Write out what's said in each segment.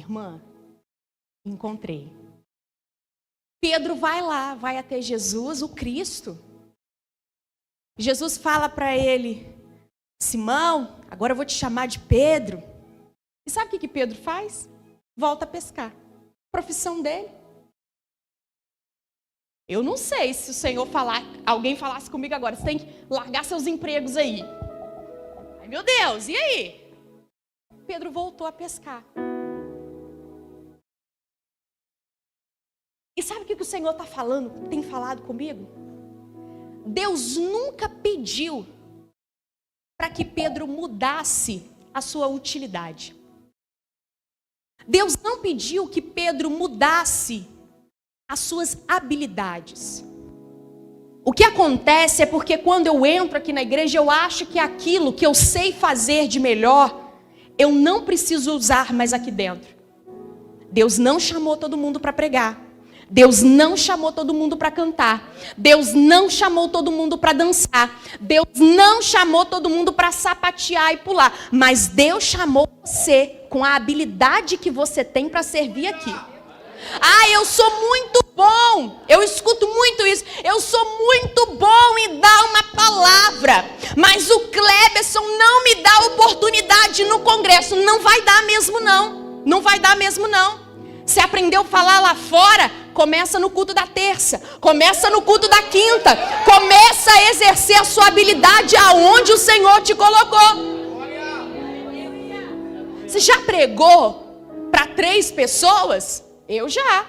Irmã, encontrei. Pedro vai lá, vai até Jesus, o Cristo. Jesus fala para ele: Simão, agora eu vou te chamar de Pedro. E sabe o que Pedro faz? Volta a pescar. Profissão dele. Eu não sei se o Senhor alguém falasse comigo agora, você tem que largar seus empregos aí. Ai, meu Deus, e aí? Pedro voltou a pescar. E sabe o que o Senhor está falando, tem falado comigo? Deus nunca pediu para que Pedro mudasse a sua utilidade. Deus não pediu que Pedro mudasse as suas habilidades. O que acontece é porque quando eu entro aqui na igreja, eu acho que aquilo que eu sei fazer de melhor, eu não preciso usar mais aqui dentro. Deus não chamou todo mundo para pregar. Deus não chamou todo mundo para cantar. Deus não chamou todo mundo para dançar. Deus não chamou todo mundo para sapatear e pular. Mas Deus chamou você com a habilidade que você tem para servir aqui. Ah, eu sou muito bom. Eu escuto muito isso. Eu sou muito bom em dar uma palavra. Mas o Cleberson não me dá oportunidade no congresso. Não vai dar mesmo não. Não vai dar mesmo não. Você aprendeu a falar lá fora? Começa no culto da terça. Começa no culto da quinta. Começa a exercer a sua habilidade aonde o Senhor te colocou. Você já pregou para 3 pessoas? Eu já.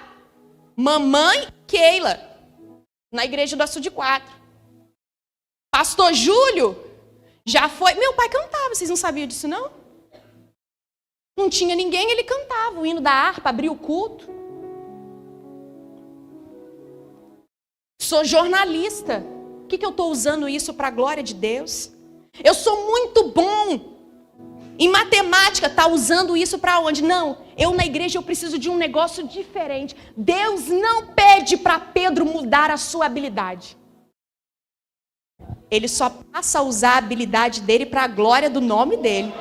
Mamãe Keila, na igreja do Açude 4. Pastor Júlio, já foi. Meu pai cantava, vocês não sabiam disso não? Não tinha ninguém, ele cantava o hino da harpa, abria o culto. Sou jornalista. O que eu estou usando isso para a glória de Deus? Eu sou muito bom em matemática. Está usando isso para onde? Não, eu na igreja eu preciso de um negócio diferente. Deus não pede para Pedro mudar a sua habilidade. Ele só passa a usar a habilidade dele para a glória do nome dele.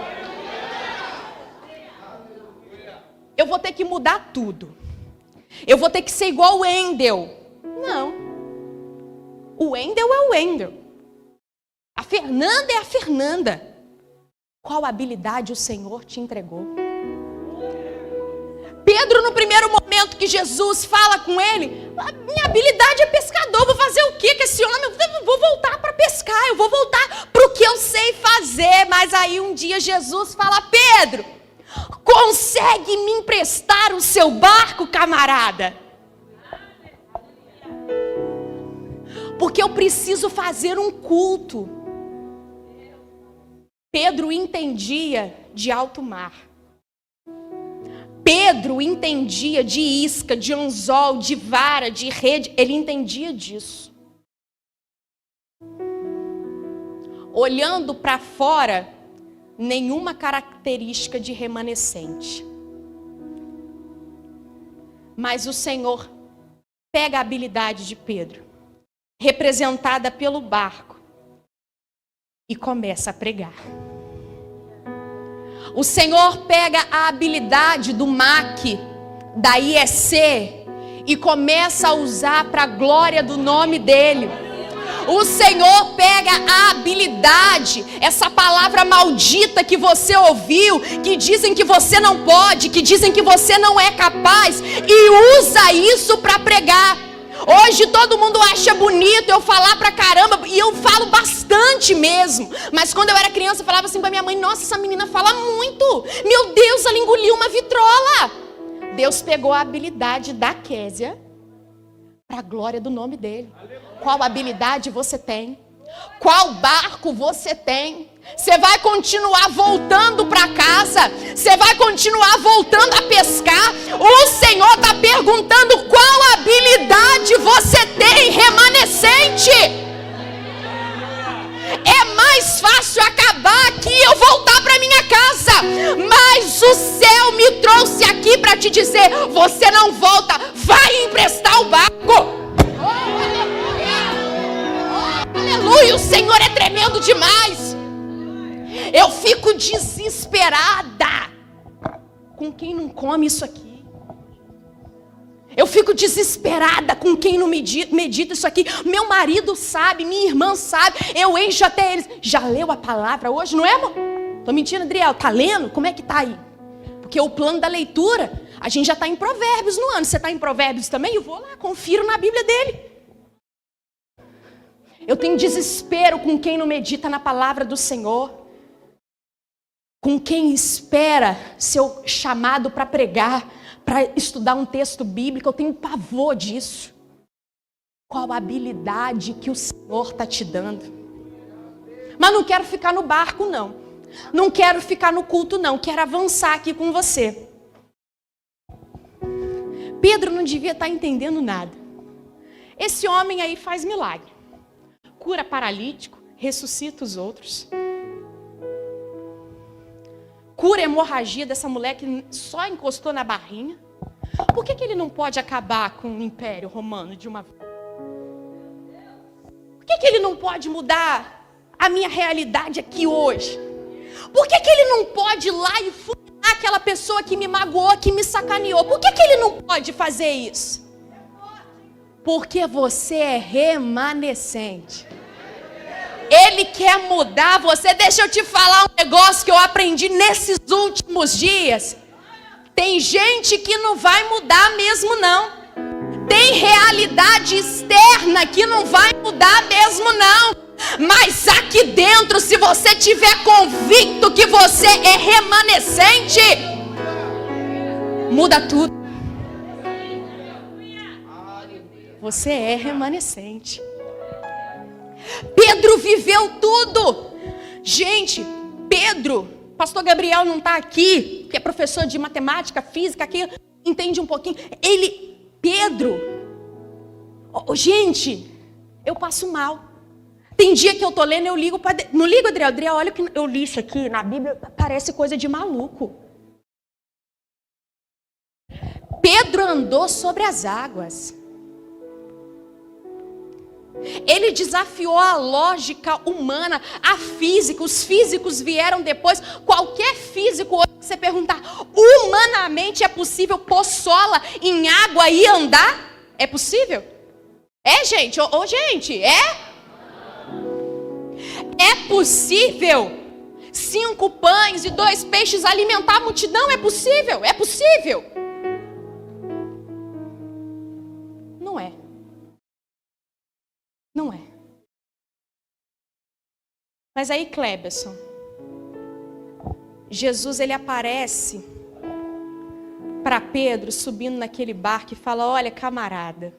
Eu vou ter que mudar tudo. Eu vou ter que ser igual o Wendel. Não. O Wendel é o Wendel. A Fernanda é a Fernanda. Qual habilidade o Senhor te entregou? Pedro, no primeiro momento que Jesus fala com ele, a minha habilidade é pescador, vou fazer o que com esse homem? Eu vou voltar para pescar, eu vou voltar para o que eu sei fazer. Mas aí um dia Jesus fala: Pedro, consegue me emprestar o seu barco, camarada? Porque eu preciso fazer um culto. Pedro entendia de alto mar. Pedro entendia de isca, de anzol, de vara, de rede. Ele entendia disso. Olhando para fora, nenhuma característica de remanescente. Mas o Senhor pega a habilidade de Pedro, representada pelo barco, e começa a pregar. O Senhor pega a habilidade do MAC, da IEC, e começa a usar para a glória do nome dele. O Senhor pega a habilidade, essa palavra maldita que você ouviu, que dizem que você não pode, que dizem que você não é capaz, e usa isso para pregar. Hoje todo mundo acha bonito eu falar pra caramba, e eu falo bastante mesmo. Mas quando eu era criança eu falava assim pra minha mãe: nossa, essa menina fala muito. Meu Deus, ela engoliu uma vitrola. Deus pegou a habilidade da Késia para a glória do nome dele. Qual habilidade você tem? Qual barco você tem? Você vai continuar voltando para casa? Você vai continuar voltando a pescar? O Senhor está perguntando qual habilidade você tem remanescente. É mais fácil acabar aqui e eu voltar para minha casa. Mas o céu me trouxe aqui para te dizer: você não volta, vai emprestar o barco. Aleluia, o Senhor é tremendo demais. Eu fico desesperada com quem não come isso aqui. Eu fico desesperada com quem não medita isso aqui. Meu marido sabe, minha irmã sabe, eu encho até eles. Já leu a palavra hoje, não é, amor? Tô mentindo, Adriel? Tá lendo? Como é que tá aí? Porque o plano da leitura, a gente já está em Provérbios no ano. Você está em Provérbios também? Eu vou lá, confiro na Bíblia dele. Eu tenho desespero com quem não medita na palavra do Senhor. Com quem espera seu chamado para pregar, para estudar um texto bíblico. Eu tenho pavor disso. Qual a habilidade que o Senhor está te dando? Mas não quero ficar no barco, não. Não quero ficar no culto, não. Quero avançar aqui com você. Pedro não devia estar entendendo nada. Esse homem aí faz milagre. Cura paralítico, ressuscita os outros. Cura a hemorragia dessa mulher que só encostou na barrinha. Por que ele não pode acabar com o Império Romano de uma vez? Por que ele não pode mudar a minha realidade aqui hoje? Por que ele não pode ir lá e fulminar aquela pessoa que me magoou, que me sacaneou? Por que ele não pode fazer isso? Porque você é remanescente. Ele quer mudar você. Deixa eu te falar um negócio que eu aprendi nesses últimos dias. Tem gente que não vai mudar mesmo, não. Tem realidade externa que não vai mudar mesmo, não. Mas aqui dentro, se você tiver convicto que você é remanescente, muda tudo. Você é remanescente. Pedro viveu tudo. Gente, Pedro, pastor Gabriel não está aqui, que é professor de matemática, física, que entende um pouquinho. Pedro, gente, eu passo mal. Tem dia que eu tô lendo, eu ligo para... Não ligo, Adriel, olha que eu li isso aqui na Bíblia, parece coisa de maluco. Pedro andou sobre as águas. Ele desafiou a lógica humana, a física. Os físicos vieram depois. Qualquer físico, hoje você perguntar, humanamente é possível pôr sola em água e andar? É possível? É, gente? Gente, é? É possível 5 pães e 2 peixes alimentar a multidão? É possível? É possível? Não é. Não é. Mas aí, Cleberson, Jesus ele aparece para Pedro subindo naquele barco e fala: olha, camarada,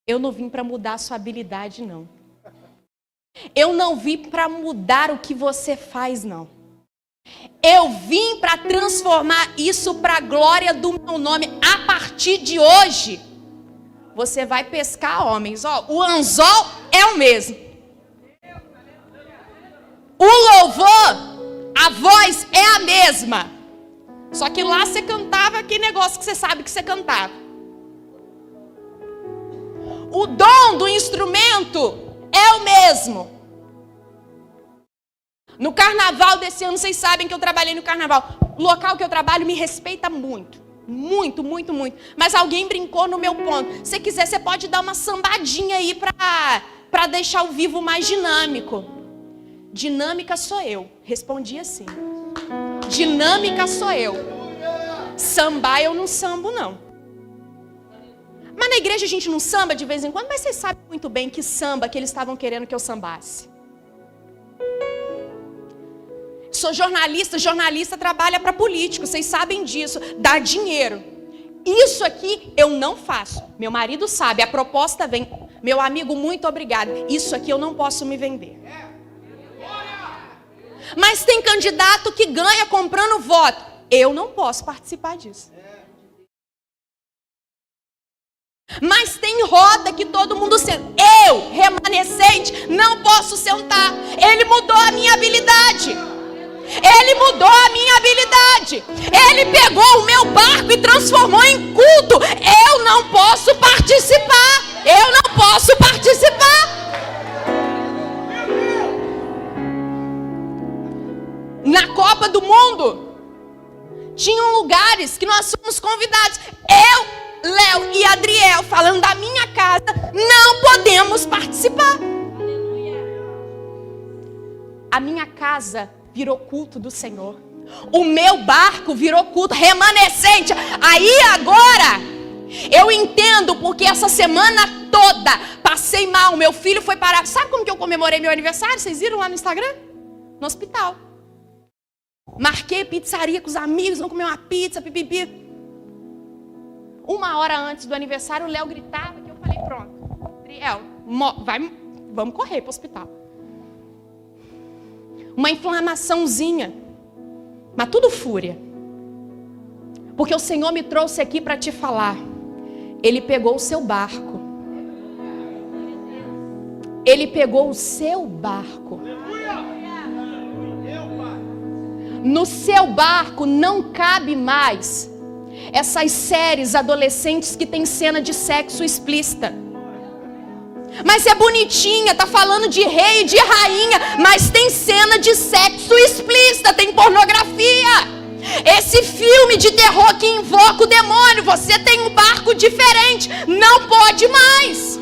eu não vim para mudar a sua habilidade, não. Eu não vim para mudar o que você faz, não. Eu vim para transformar isso para a glória do meu nome. A partir de hoje, você vai pescar homens. Ó, o anzol é o mesmo. O louvor, a voz é a mesma. Só que lá você cantava aquele negócio que você sabe que você cantava. O dom do instrumento é o mesmo. No carnaval desse ano, vocês sabem que eu trabalhei no carnaval. O local que eu trabalho me respeita muito. Muito, muito, muito. Mas alguém brincou no meu ponto. Se quiser, você pode dar uma sambadinha aí para deixar o vivo mais dinâmico. Dinâmica sou eu. Respondi assim. Dinâmica sou eu. Sambar eu não sambo, não. Mas na igreja a gente não samba de vez em quando. Mas vocês sabem muito bem que samba que eles estavam querendo que eu sambasse. Sou jornalista, jornalista trabalha para político, vocês sabem disso, dá dinheiro. Isso aqui eu não faço. Meu marido sabe, a proposta vem. Meu amigo, muito obrigado. Isso aqui eu não posso me vender. Mas tem candidato que ganha comprando voto. Eu não posso participar disso. Mas tem roda que todo mundo senta. Eu, remanescente, não posso sentar. Ele mudou a minha habilidade. Ele mudou a minha habilidade. Ele pegou o meu barco e transformou em culto. Eu não posso participar. Eu não posso participar. Na Copa do Mundo, Tinham lugares que nós fomos convidados. Eu, Léo e Adriel, falando da minha casa, não podemos participar. A minha casa virou culto do Senhor. O meu barco virou culto remanescente. Aí agora eu entendo porque essa semana toda passei mal. Meu filho foi parar. Sabe como que eu comemorei meu aniversário? Vocês viram lá no Instagram? No hospital. Marquei pizzaria com os amigos, vamos comer uma pizza, pipipi. 1 hora antes do aniversário, o Léo gritava que eu falei, pronto, Adriel, vamos correr para o hospital. Uma inflamaçãozinha, mas tudo fúria. Porque o Senhor me trouxe aqui para te falar. Ele pegou o seu barco. Ele pegou o seu barco. No seu barco não cabe mais essas séries adolescentes que tem cena de sexo explícita. Mas é bonitinha, tá falando de rei e de rainha, mas tem cena de sexo explícita, tem pornografia. Esse filme de terror que invoca o demônio, você tem um barco diferente, não pode mais.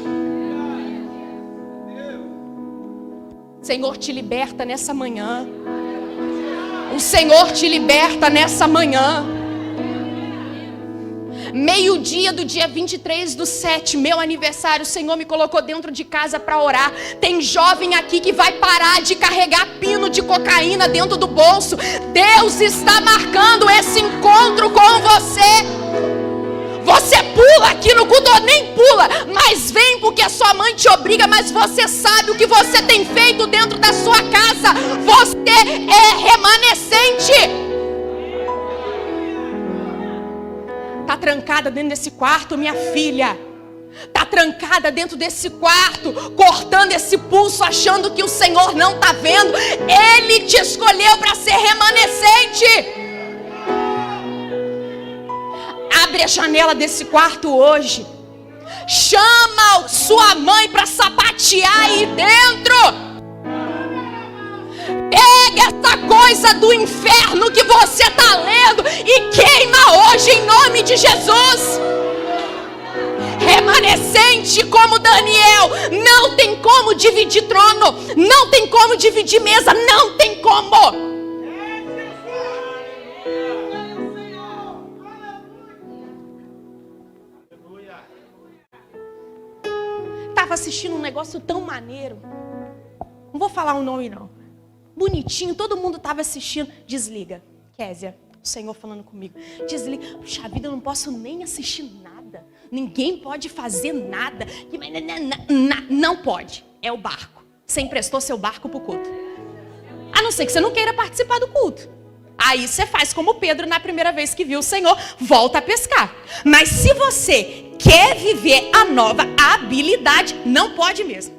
O Senhor te liberta nessa manhã. O Senhor te liberta nessa manhã. Meio-dia do dia 23/7, meu aniversário, o Senhor me colocou dentro de casa para orar. Tem jovem aqui que vai parar de carregar pino de cocaína dentro do bolso. Deus está marcando esse encontro com você. Você pula aqui no culto, ou nem pula, mas vem porque a sua mãe te obriga, mas você sabe o que você tem feito dentro da sua casa. Você é remanescente. Está trancada dentro desse quarto, minha filha. Está trancada dentro desse quarto, cortando esse pulso, achando que o Senhor não está vendo. Ele te escolheu para ser remanescente. Abre a janela desse quarto hoje. Chama sua mãe para sapatear aí dentro. Pega essa coisa do inferno que você está lendo e queima hoje em nome de Jesus. Remanescente como Daniel, não tem como dividir trono, não tem como dividir mesa, não tem como. Estava assistindo um negócio tão maneiro. Não vou falar o nome não. Bonitinho, todo mundo estava assistindo. Desliga, Késia, o Senhor falando comigo. Desliga. Puxa vida, eu não posso nem assistir nada. Ninguém pode fazer nada. Não pode. É o barco. Você emprestou seu barco para o culto. A não ser que você não queira participar do culto. Aí você faz como Pedro na primeira vez que viu o Senhor, volta a pescar. Mas se você quer viver a nova habilidade, não pode mesmo.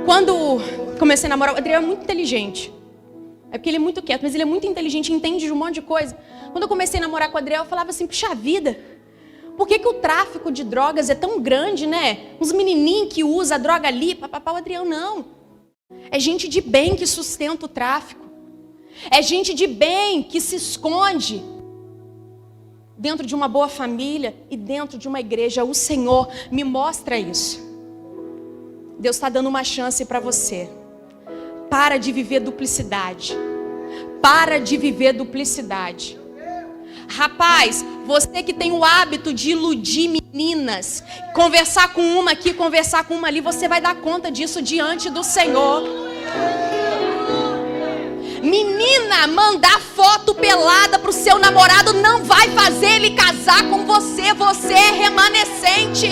Quando comecei a namorar, o Adriel é muito inteligente. É porque ele é muito quieto, mas ele é muito inteligente, entende de um monte de coisa. Quando eu comecei a namorar com o Adriel, eu falava assim, puxa vida, por que o tráfico de drogas é tão grande, né? Uns menininhos que usam a droga ali, papapá, o Adriel não. É gente de bem que sustenta o tráfico. É gente de bem que se esconde dentro de uma boa família e dentro de uma igreja. O Senhor me mostra isso. Deus está dando uma chance para você. Para de viver duplicidade. Para de viver duplicidade. Rapaz, você que tem o hábito de iludir meninas, conversar com uma aqui, conversar com uma ali, você vai dar conta disso diante do Senhor. Menina, mandar foto pelada pro seu namorado não vai fazer ele casar com você. Você é remanescente.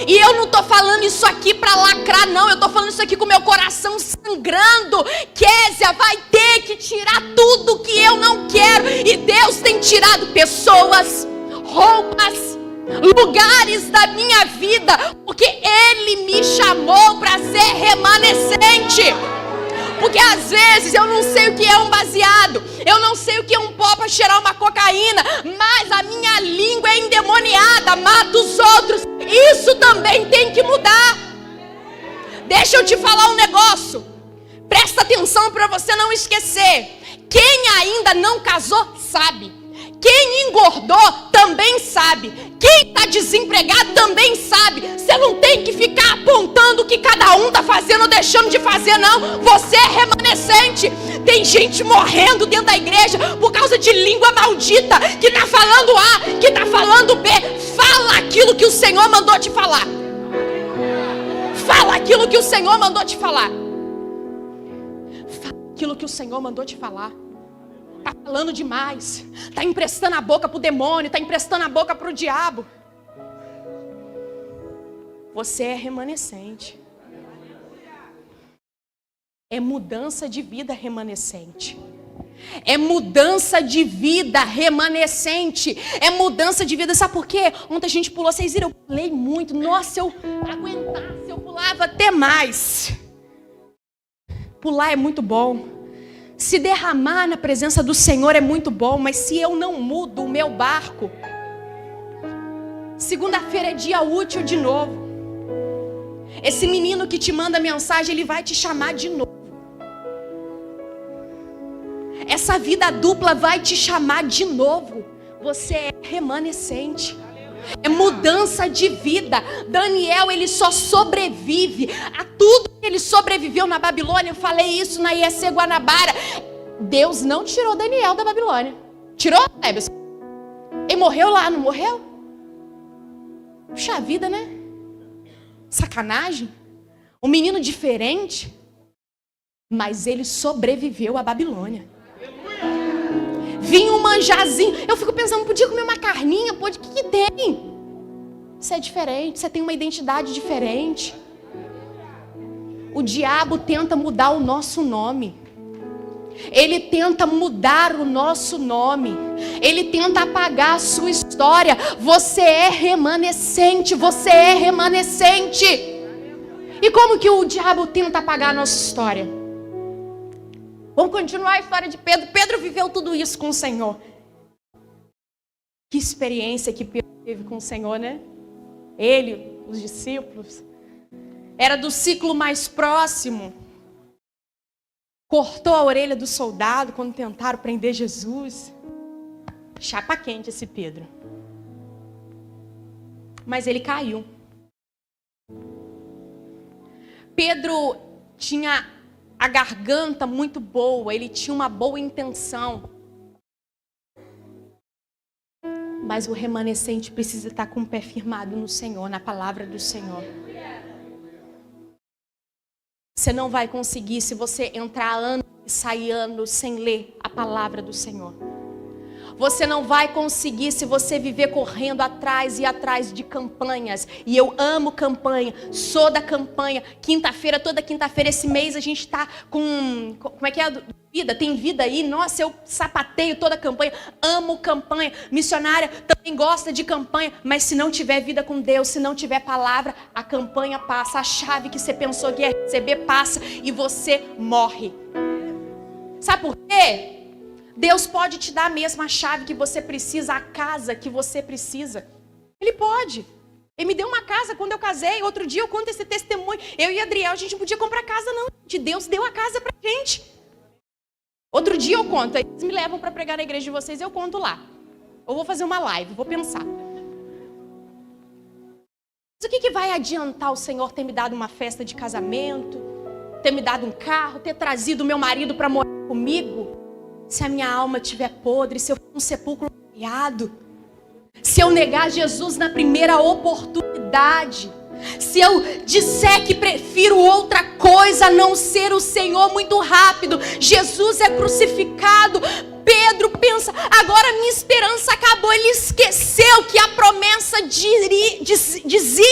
E eu não estou falando isso aqui para lacrar, não. Eu estou falando isso aqui com meu coração sangrando. Késia vai ter que tirar tudo que eu não quero. E Deus tem tirado pessoas, roupas, lugares da minha vida, porque Ele me chamou para ser remanescente. Porque às vezes eu não sei o que é um baseado, drogado, eu não sei o que é um pó para cheirar uma cocaína, mas a minha língua é endemoniada, mata os outros. Isso também tem que mudar. Deixa eu te falar um negócio. Presta atenção para você não esquecer. Quem ainda não casou, sabe. Quem engordou, também sabe. Quem está desempregado, também sabe. Você não tem que ficar apontando o que cada um está fazendo ou deixando de fazer, não. Você é remanescente. Tem gente morrendo dentro da igreja por causa de língua maldita, que está falando A, que está falando B. Fala aquilo que o Senhor mandou te falar. Fala aquilo que o Senhor mandou te falar. Fala aquilo que o Senhor mandou te falar. Está falando demais. Está emprestando a boca para o demônio. Está emprestando a boca para o diabo. Você é remanescente. É mudança de vida remanescente. É mudança de vida remanescente. É mudança de vida. Sabe por quê? Ontem a gente pulou. Vocês viram? Eu pulei muito. Nossa, se eu aguentasse, eu pulava até mais. Pular é muito bom. Se derramar na presença do Senhor é muito bom. Mas se eu não mudo o meu barco, segunda-feira é dia útil de novo. Esse menino que te manda mensagem, ele vai te chamar de novo. Essa vida dupla vai te chamar de novo. Você é remanescente. É mudança de vida. Daniel, ele só sobrevive a tudo que ele sobreviveu na Babilônia. Eu falei isso na IEC Guanabara. Deus não tirou Daniel da Babilônia. Tirou? Ele morreu lá, não morreu? Puxa vida, né? Sacanagem. Um menino diferente. Mas ele sobreviveu à Babilônia. Vinha um manjazinho. Eu fico pensando, podia comer uma carninha? Pode, o que tem? Você é diferente, você tem uma identidade diferente. O diabo tenta mudar o nosso nome. Ele tenta mudar o nosso nome. Ele tenta apagar a sua história. Você é remanescente, você é remanescente. E como que o diabo tenta apagar a nossa história? Vamos continuar a história de Pedro. Pedro viveu tudo isso com o Senhor. Que experiência que Pedro teve com o Senhor, né? Ele, os discípulos. Era do ciclo mais próximo. Cortou a orelha do soldado quando tentaram prender Jesus. Chapa quente esse Pedro. Mas ele caiu. Pedro tinha a garganta muito boa, ele tinha uma boa intenção. Mas o remanescente precisa estar com o pé firmado no Senhor, na palavra do Senhor. Você não vai conseguir se você entrar anos e sair anos sem ler a palavra do Senhor. Você não vai conseguir se você viver correndo atrás e atrás de campanhas. E eu amo campanha, sou da campanha. Quinta-feira, toda quinta-feira, esse mês a gente está com... Como é que é? Vida, tem vida aí. Nossa, eu sapateio toda a campanha. Amo campanha. Missionária também gosta de campanha. Mas se não tiver vida com Deus, se não tiver palavra, a campanha passa. A chave que você pensou que ia receber passa e você morre. Sabe por quê? Deus pode te dar a mesma chave que você precisa, a casa que você precisa. Ele pode. Ele me deu uma casa quando eu casei. Outro dia eu conto esse testemunho. Eu e Adriel, a gente não podia comprar casa não. Deus deu a casa pra gente. Outro dia eu conto. Eles me levam para pregar na igreja de vocês, eu conto lá. Eu vou fazer uma live, vou pensar. Mas o que vai adiantar o Senhor ter me dado uma festa de casamento, ter me dado um carro, ter trazido meu marido para morar comigo, se a minha alma estiver podre, se eu for um sepulcro molhado, se eu negar Jesus na primeira oportunidade, se eu disser que prefiro outra coisa a não ser o Senhor muito rápido, Jesus é crucificado, Pedro pensa, agora minha esperança acabou. Ele esqueceu que a promessa dizia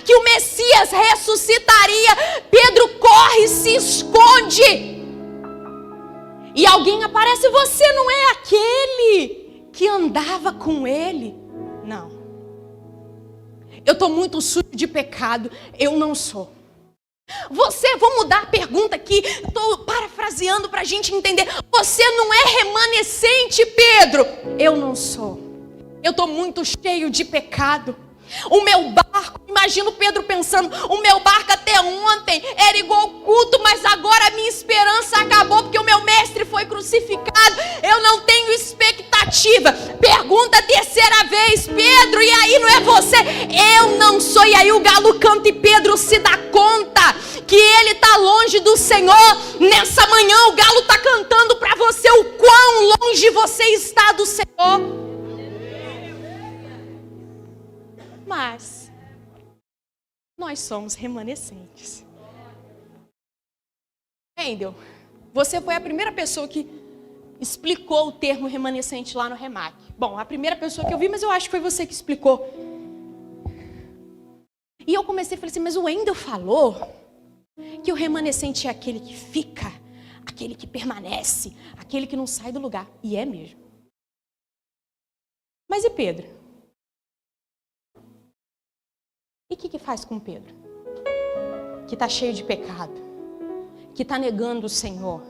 que o Messias ressuscitaria. Pedro corre e se esconde. E alguém aparece, você não é aquele que andava com ele? Não. Eu estou muito sujo de pecado. Eu não sou. Vou mudar a pergunta aqui, estou parafraseando para a gente entender. Você não é remanescente, Pedro? Eu não sou. Eu estou muito cheio de pecado. O meu barco, imagino Pedro pensando, o meu barco até ontem era igual culto, mas agora a minha esperança acabou porque o meu mestre foi crucificado. Eu não tenho expectativa. Pergunta a terceira vez, Pedro, e aí não é você? Eu não sou. E aí o galo canta e Pedro se dá conta que ele está longe do Senhor. Nessa manhã o galo está cantando para você o quão longe você está do Senhor. Mas nós somos remanescentes. Wendel, você foi a primeira pessoa que explicou o termo remanescente lá no Remac. Bom, a primeira pessoa que eu vi, mas eu acho que foi você que explicou. E eu comecei a falar assim, mas o Wendel falou que o remanescente é aquele que fica, aquele que permanece, aquele que não sai do lugar. E é mesmo. Mas e Pedro? E o que faz com Pedro? Que está cheio de pecado, que está negando o Senhor,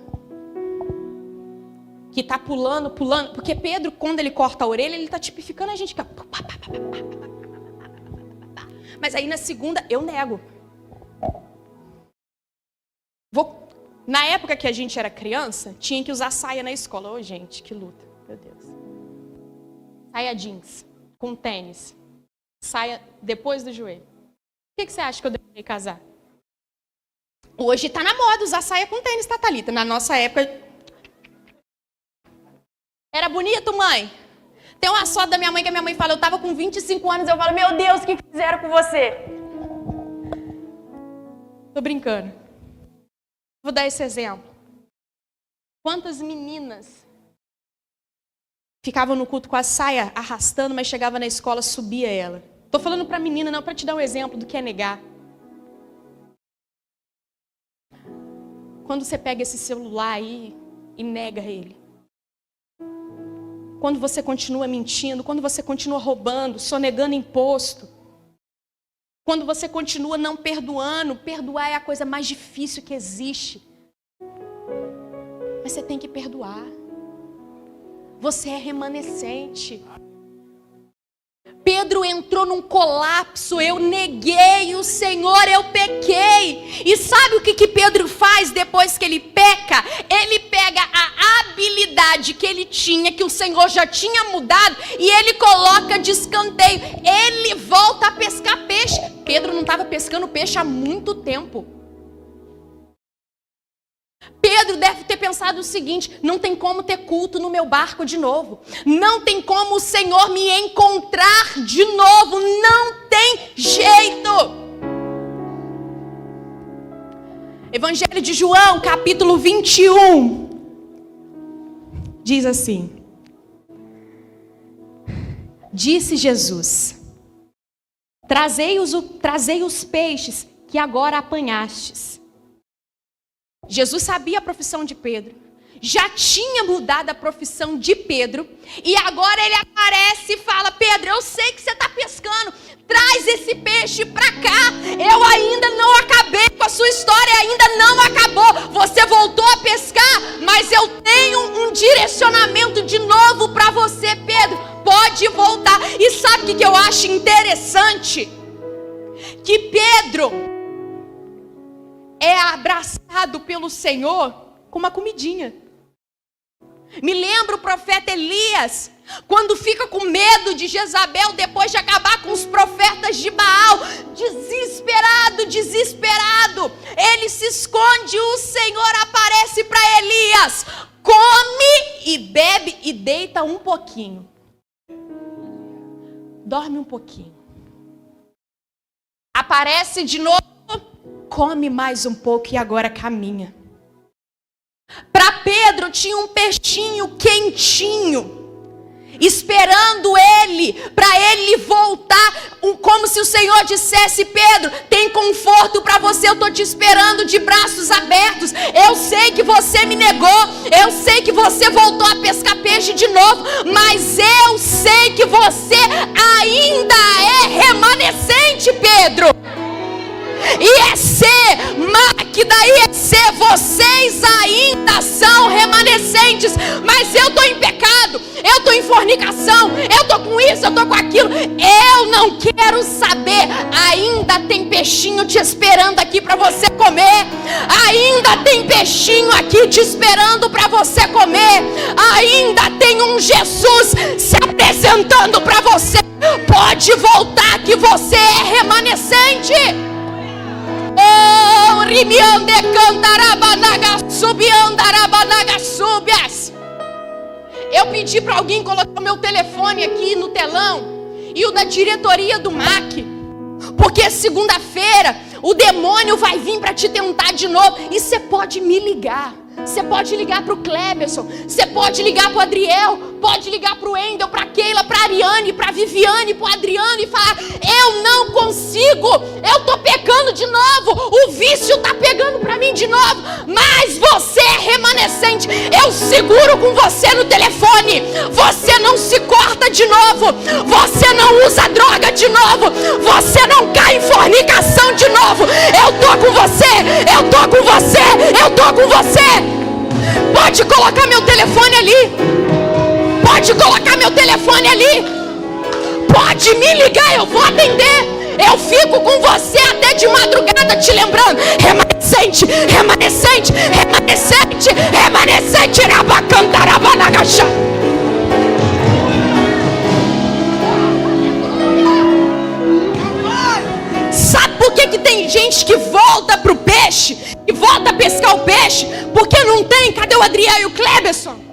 que está pulando, porque Pedro, quando ele corta a orelha, ele está tipificando a gente. Mas aí na segunda, eu nego. Na época que a gente era criança, tinha que usar saia na escola. Ô, gente, que luta, meu Deus. Saia jeans, com tênis. Saia depois do joelho. O que você acha que eu deveria casar? Hoje está na moda usar saia com tênis, tá, Thalita? Na nossa época... Era bonito, mãe? Tem uma foto da minha mãe que a minha mãe fala, eu estava com 25 anos, eu falo, meu Deus, o que fizeram com você? Tô brincando. Vou dar esse exemplo. Quantas meninas ficavam no culto com a saia arrastando, mas chegava na escola, subia ela. Estou falando para menina, não, para te dar um exemplo do que é negar. Quando você pega esse celular aí e nega ele. Quando você continua mentindo, quando você continua roubando, sonegando imposto. Quando você continua não perdoando, perdoar é a coisa mais difícil que existe. Mas você tem que perdoar. Você é remanescente. Pedro entrou num colapso, eu neguei o Senhor, eu pequei. E sabe o que Pedro faz depois que ele peca? Ele pega a habilidade que ele tinha, que o Senhor já tinha mudado, e ele coloca de escanteio. Ele volta a pescar peixe. Pedro não estava pescando peixe há muito tempo. Pedro deve ter pensado o seguinte, não tem como ter culto no meu barco de novo. Não tem como o Senhor me encontrar de novo. Não tem jeito. Evangelho de João, capítulo 21. Diz assim. Disse Jesus, trazei os peixes que agora apanhastes. Jesus sabia a profissão de Pedro, já tinha mudado a profissão de Pedro, e agora ele aparece e fala, Pedro, eu sei que você está pescando, traz esse peixe para cá, eu ainda não acabei com a sua história, ainda não acabou, você voltou a pescar, mas eu tenho um direcionamento de novo para você, Pedro, pode voltar. E sabe o que eu acho interessante? Que Pedro é abraçado pelo Senhor com uma comidinha. Me lembra o profeta Elias, quando fica com medo de Jezabel, depois de acabar com os profetas de Baal, desesperado, ele se esconde, o Senhor aparece para Elias, come e bebe e deita um pouquinho, dorme um pouquinho, aparece de novo, come mais um pouco e agora caminha. Para Pedro tinha um peixinho quentinho, esperando ele, para ele voltar, como se o Senhor dissesse, Pedro, tem conforto para você, eu estou te esperando de braços abertos, eu sei que você me negou, eu sei que você voltou a pescar peixe de novo, mas eu sei que você ainda é remanescente, Pedro. IEC, Máquina, IEC, vocês ainda são remanescentes, mas eu estou em pecado, eu estou em fornicação, eu estou com isso, eu estou com aquilo, eu não quero saber. Ainda tem peixinho te esperando aqui para você comer, ainda tem peixinho aqui te esperando para você comer, ainda tem um Jesus se apresentando para você. Pode voltar que você é remanescente. Oh, rimiande cantarabanaga subiandarabanaga subias. Eu pedi para alguém colocar o meu telefone aqui no telão e o da diretoria do MAC, porque segunda-feira o demônio vai vir para te tentar de novo. E você pode me ligar. Você pode ligar para o Cleberson, você pode ligar para o Adriel, pode ligar para o Endel, para a Keila, para a Ariane, para a Viviane, para o Adriano e falar: eu não consigo, eu estou pecando de novo, o vício está pegando para mim de novo, mas você é remanescente, eu seguro com você no telefone, você não se corta de novo, você não usa droga de novo, você não cai em fornicação de novo, eu estou com você, eu estou com você, eu estou com você. Pode colocar meu telefone ali. Pode colocar meu telefone ali. Pode me ligar, eu vou atender. Eu fico com você até de madrugada te lembrando. Remanescente, remanescente, remanescente, remanescente. Rabacantarabanagasha. Sabe por que tem gente que volta pro peixe, que volta a pescar o peixe? Porque não tem. Cadê o Adriel e o Cleberson?